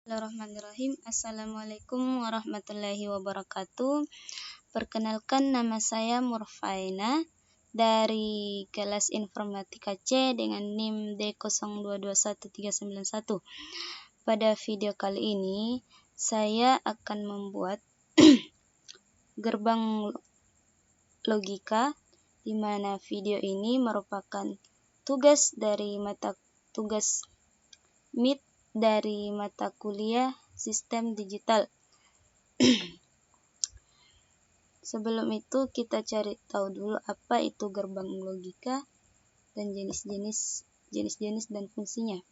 Bismillahirrahmanirrahim. Assalamualaikum warahmatullahi wabarakatuh. Perkenalkan, nama saya Murfaina dari kelas Informatika C dengan NIM D022131. Pada video kali ini saya akan membuat gerbang logika, di mana video ini merupakan tugas MIT dari mata kuliah Sistem Digital. Sebelum itu kita cari tahu dulu apa itu gerbang logika dan jenis-jenis dan fungsinya.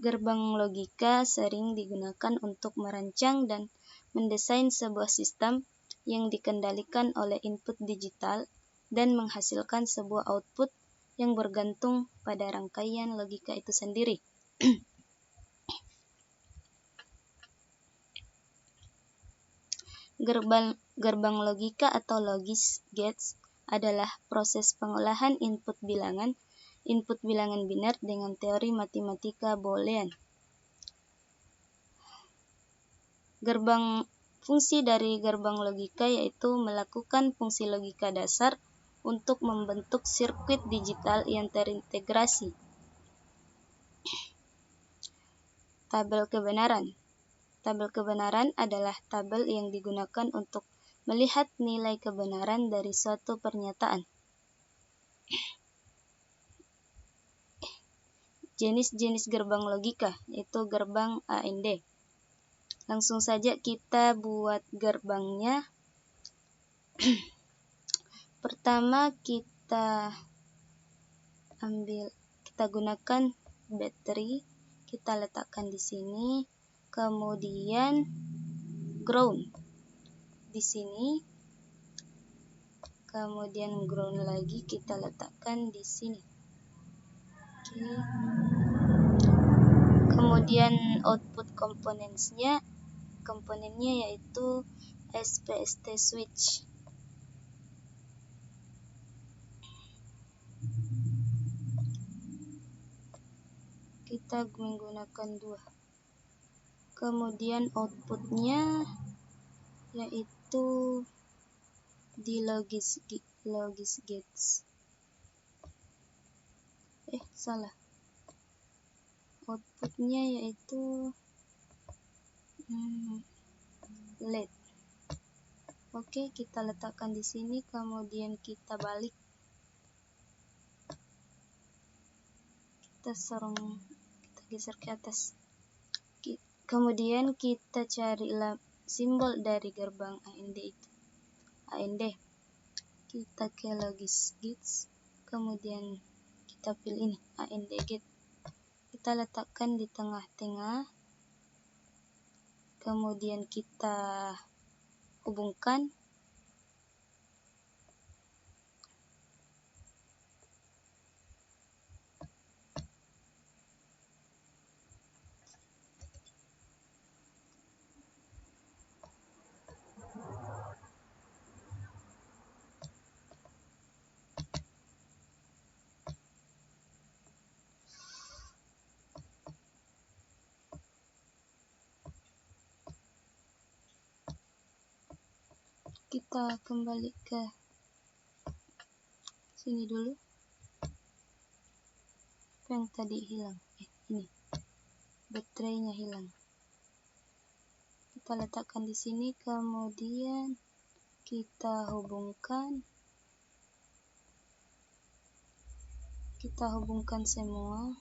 Gerbang logika sering digunakan untuk merancang dan mendesain sebuah sistem yang dikendalikan oleh input digital dan menghasilkan sebuah output yang bergantung pada rangkaian logika itu sendiri. Gerbang logika atau logic gates adalah proses pengolahan input bilangan biner dengan teori matematika Boolean. Fungsi dari gerbang logika yaitu melakukan fungsi logika dasar untuk membentuk sirkuit digital yang terintegrasi. Tabel kebenaran. Tabel kebenaran adalah tabel yang digunakan untuk melihat nilai kebenaran dari suatu pernyataan. Jenis-jenis gerbang logika, yaitu gerbang AND. Langsung saja kita buat gerbangnya. Pertama kita gunakan baterai, kita letakkan di sini, kemudian ground di sini, kemudian ground lagi kita letakkan di sini. Oke. Kemudian output komponennya yaitu SPST switch. Kita menggunakan 2. Kemudian outputnya yaitu di logic gates. Outputnya yaitu LED. Oke, kita letakkan di sini, kemudian kita balik. Kita geser ke atas. Kemudian kita carilah simbol dari gerbang AND itu. AND. Kita ke logic gates, kemudian kita pilih ini AND gate. Kita letakkan di tengah-tengah. Kemudian kita hubungkan. Kita kembali ke sini dulu. Apa yang tadi hilang? Ini. Baterainya hilang. Kita letakkan di sini, kemudian kita hubungkan. Kita hubungkan semua.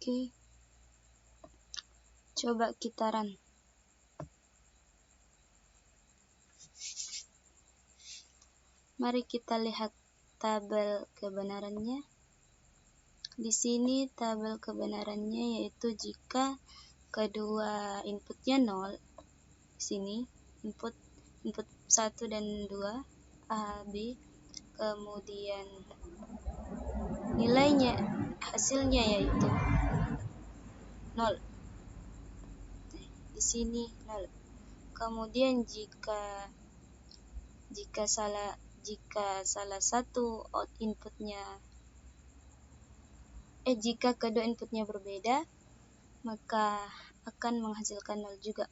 Oke. Coba kita run. Mari kita lihat tabel kebenarannya. Di sini tabel kebenarannya yaitu jika kedua inputnya 0, di sini input 1 dan 2 A, B, kemudian nilainya hasilnya yaitu 0. Di sini 0. Kemudian jika salah satu jika kedua inputnya berbeda, maka akan menghasilkan 0 juga.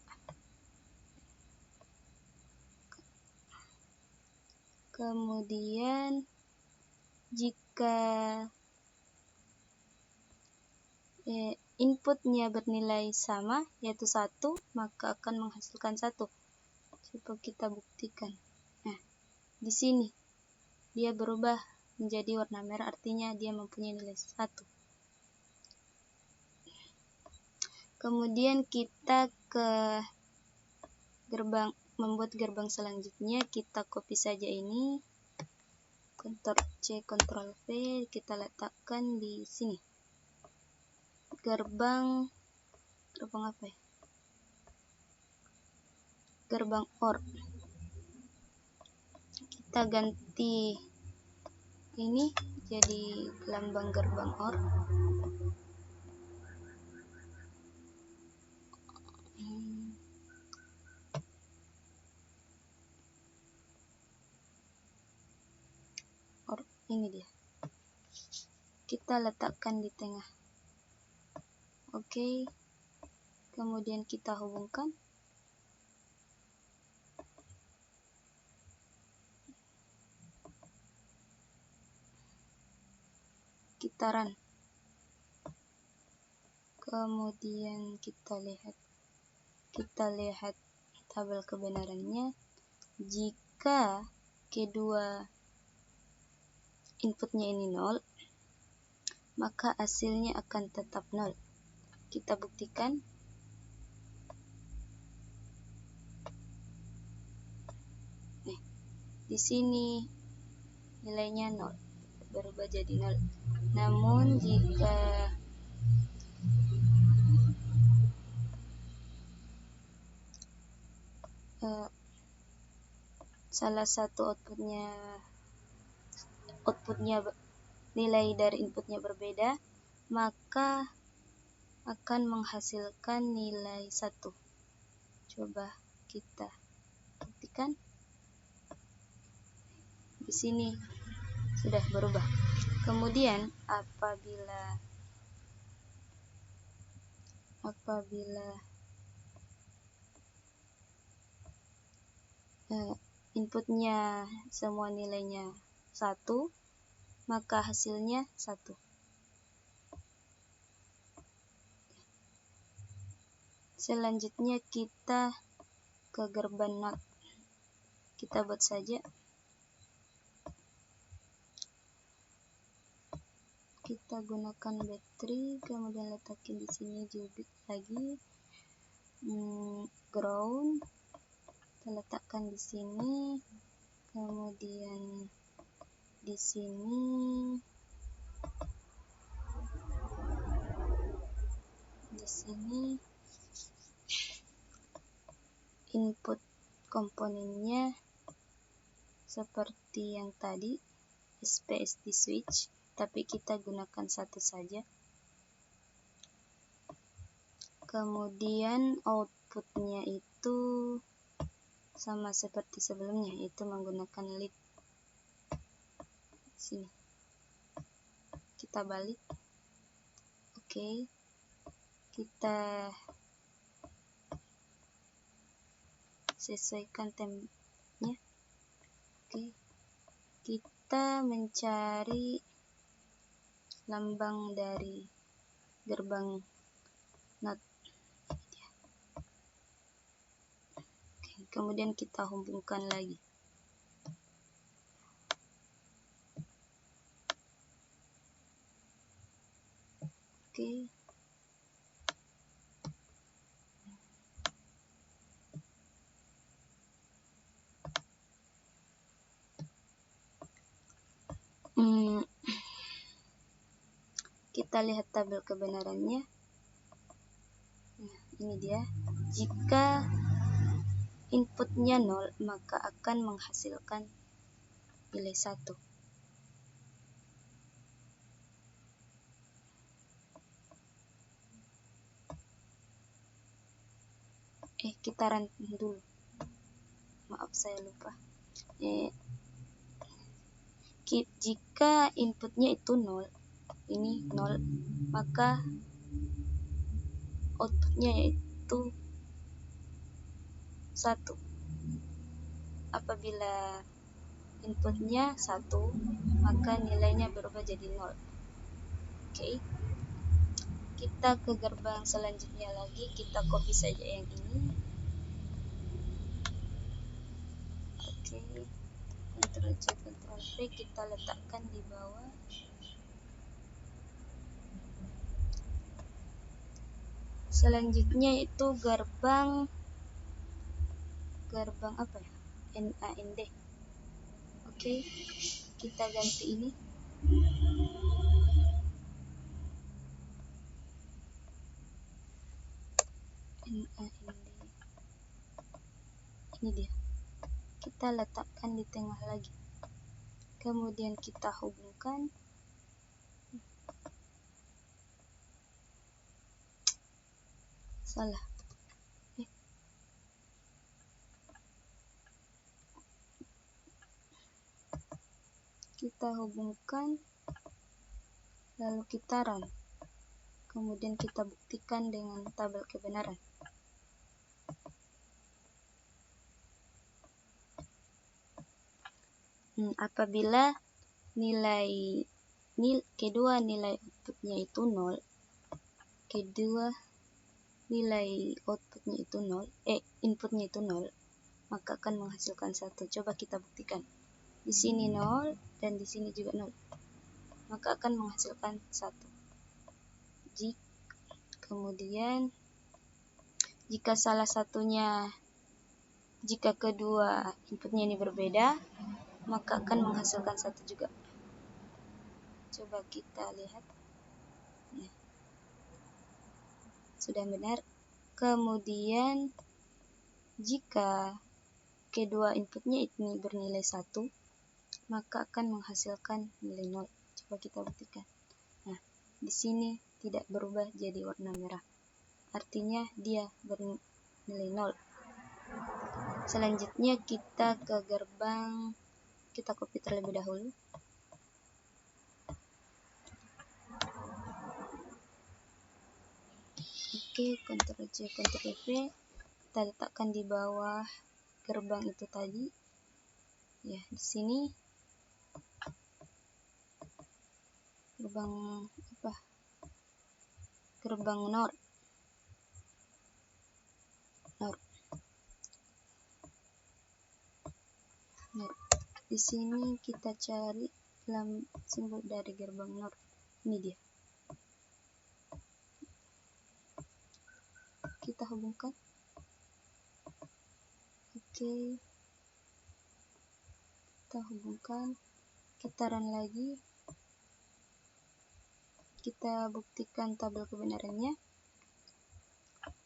Kemudian jika inputnya bernilai sama, yaitu 1, maka akan menghasilkan 1. Coba kita buktikan. Nah, di sini dia berubah menjadi warna merah, artinya dia mempunyai nilai 1. Kemudian kita ke membuat gerbang selanjutnya, kita copy saja ini, Ctrl C, Ctrl V, kita letakkan di sini. Gerbang apa ya? Gerbang OR. Kita ganti ini jadi lambang gerbang OR. Ini dia. Kita letakkan di tengah. Oke. Kemudian kita hubungkan. Kita run. Kemudian kita lihat tabel kebenarannya. Jika kedua inputnya ini 0, maka hasilnya akan tetap 0. Kita buktikan. Nih, di sini nilainya 0, berubah jadi 0. Namun jika salah satu outputnya nilai dari inputnya berbeda, maka akan menghasilkan nilai 1. Coba kita buktikan. Di sini sudah berubah. Kemudian apabila inputnya semua nilainya 1, maka hasilnya 1. Selanjutnya kita ke gerbang NOT. Kita buat saja. Kita gunakan baterai, kemudian letakin di sini juga lagi. Ground. Kita letakkan di sini. Kemudian di sini. Input komponennya seperti yang tadi, SPST switch, tapi kita gunakan satu saja. Kemudian outputnya itu sama seperti sebelumnya, yaitu menggunakan lead. Sini kita balik. Oke, kita sesuaikan tempnya. Oke, kita mencari lambang dari gerbang NOT. Oke, kemudian kita hubungkan lagi. Oke. kita lihat tabel kebenarannya. Nah, ini dia. Jika inputnya 0, maka akan menghasilkan nilai 1. Kita run dulu. Maaf, saya lupa. Jika inputnya itu 0, ini 0, maka outputnya yaitu 1. Apabila inputnya 1, maka nilainya berubah jadi 0. Oke. Kita ke gerbang selanjutnya lagi, kita copy saja yang ini. Oke. Ctrl C, Ctrl V, kita letakkan di bawah. Selanjutnya itu gerbang apa ya? NAND. Oke, kita ganti ini. NAND. Ini dia. Kita letakkan di tengah lagi. Kemudian kita hubungkan. Salah. Kita hubungkan, lalu kita run. Kemudian kita buktikan dengan tabel kebenaran. Apabila kedua nilai outputnya itu 0, inputnya itu 0, maka akan menghasilkan 1. Coba kita buktikan. Di sini 0 dan di sini juga 0, maka akan menghasilkan 1. Kemudian jika kedua inputnya ini berbeda, maka akan menghasilkan 1 juga. Coba kita lihat. Nah, sudah benar. Kemudian jika kedua inputnya ini bernilai 1, maka akan menghasilkan nilai 0. Coba kita buktikan. Nah, di sini tidak berubah jadi warna merah. Artinya dia bernilai 0. Selanjutnya kita ke gerbang, kita copy terlebih dahulu. Oke, Ctrl C, Ctrl V, kita letakkan di bawah gerbang itu tadi. Ya, di sini gerbang NOR. Di sini kita cari simbol dari gerbang NOR. Ini dia. Kita hubungkan. Oke. Kita hubungkan. Kita run lagi. Kita buktikan tabel kebenarannya.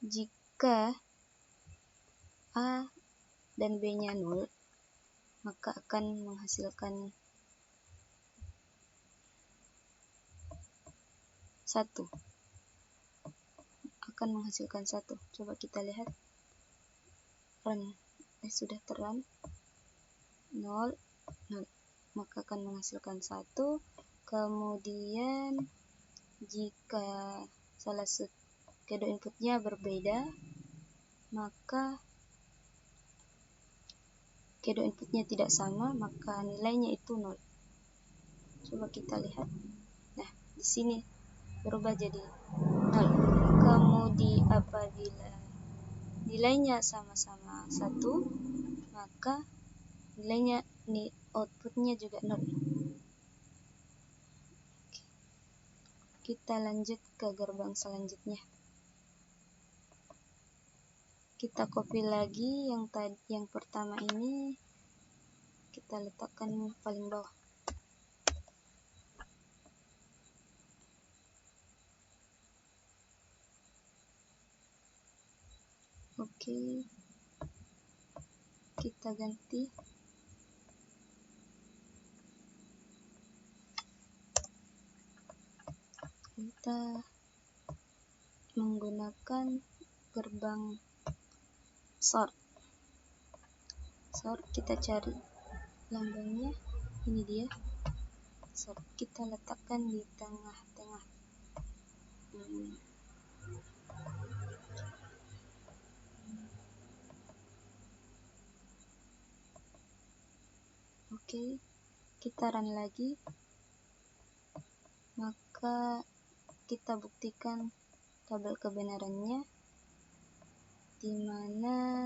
Jika A dan B-nya 0, maka akan menghasilkan 1. Coba kita lihat. Run. Sudah terrun. 0, 0. Maka akan menghasilkan 1. Kemudian jika kedua inputnya berbeda, maka kedua inputnya tidak sama, maka nilainya itu 0. Coba kita lihat. Nah, di sini berubah jadi 0. Kemudian apabila nilainya sama-sama 1, maka outputnya juga 0. Kita lanjut ke gerbang selanjutnya. Kita copy lagi yang pertama ini, kita letakkan paling bawah. Oke, kita ganti. Kita menggunakan gerbang sort. Kita cari lambangnya, ini dia. Sort kita letakkan di tengah-tengah. Oke, kita run lagi. Maka kita buktikan tabel kebenarannya, di mana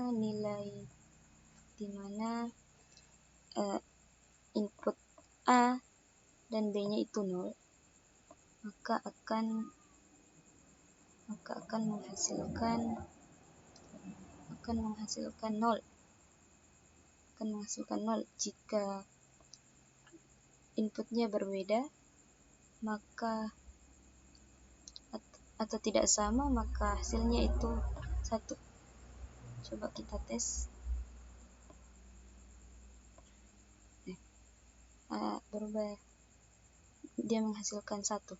input A dan B-nya itu 0, maka akan menghasilkan 0. Jika inputnya berbeda, maka atau tidak sama, maka hasilnya itu 1. Coba kita tes. Berubah, dia menghasilkan 1.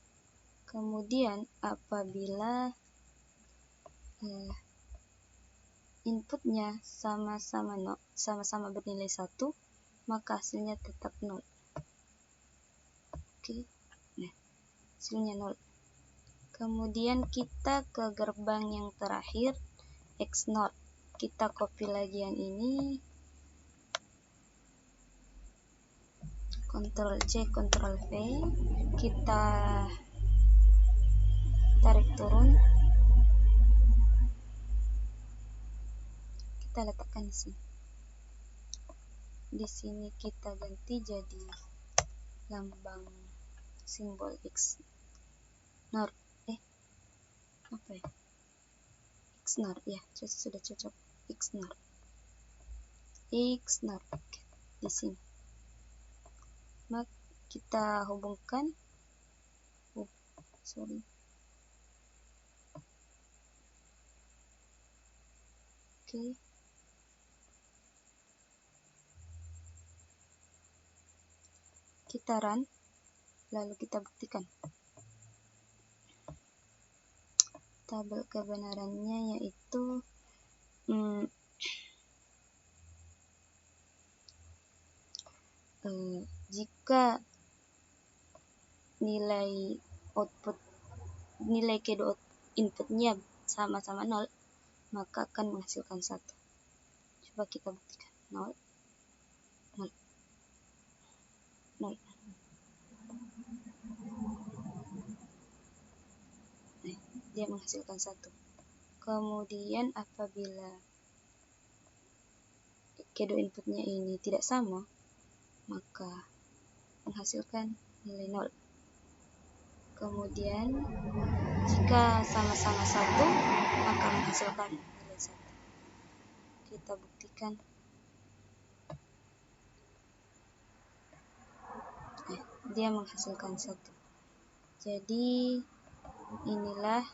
Kemudian apabila inputnya sama-sama bernilai 1, maka hasilnya tetap 0. Oke. Hasilnya 0. Kemudian kita ke gerbang yang terakhir, XNOR. Kita copy lagi yang ini, Ctrl C, Ctrl V, kita tarik turun, kita letakkan di sini. Di sini kita ganti jadi lambang simbol XNOR. XNOR ya, sudah cocok. XNOR. Di sini. Maka kita hubungkan. Oke. Kita run, lalu kita buktikan. Tabel kebenarannya yaitu jika nilai kedua inputnya sama-sama 0, maka akan menghasilkan 1. Coba kita buktikan. 0. Dia menghasilkan 1. Kemudian apabila kedua inputnya ini tidak sama, maka menghasilkan nilai 0. Kemudian jika sama-sama 1, maka menghasilkan nilai 1. Kita buktikan. Dia menghasilkan 1. Jadi inilah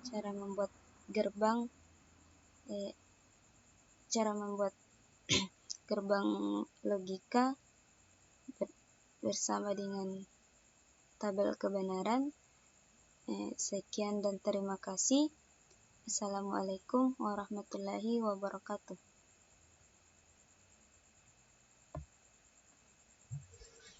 cara membuat gerbang logika bersama dengan tabel kebenaran. Sekian dan terima kasih. Assalamualaikum warahmatullahi wabarakatuh.